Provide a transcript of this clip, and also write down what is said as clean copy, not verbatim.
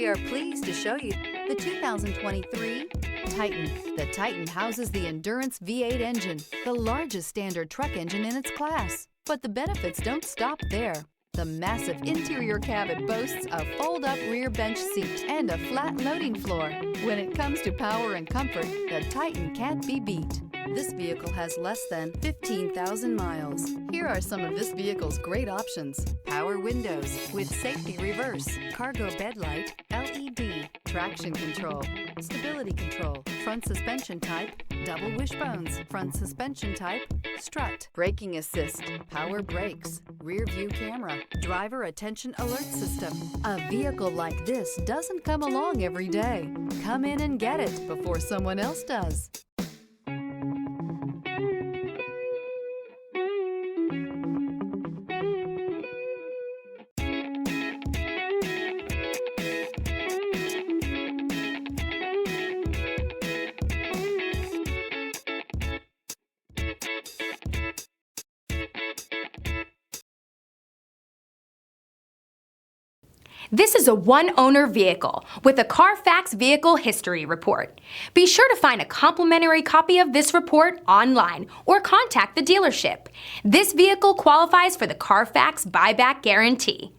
We are pleased to show you the 2023 Titan. The Titan houses the Endurance V8 engine, the largest standard truck engine in its class. But the benefits don't stop there. The massive interior cabin boasts a fold-up rear bench seat and a flat loading floor. When it comes to power and comfort, the Titan can't be beat. This vehicle has less than 15,000 miles. Here are some of this vehicle's great options: power windows with safety reverse, cargo bed light, LED, traction control, stability control, front suspension type, double wishbones, front suspension type, strut, braking assist, power brakes, rear view camera, driver attention alert system. A vehicle like this doesn't come along every day. Come in and get it before someone else does. This is a one-owner vehicle with a Carfax Vehicle History Report. Be sure to find a complimentary copy of this report online or contact the dealership. This vehicle qualifies for the Carfax Buyback Guarantee.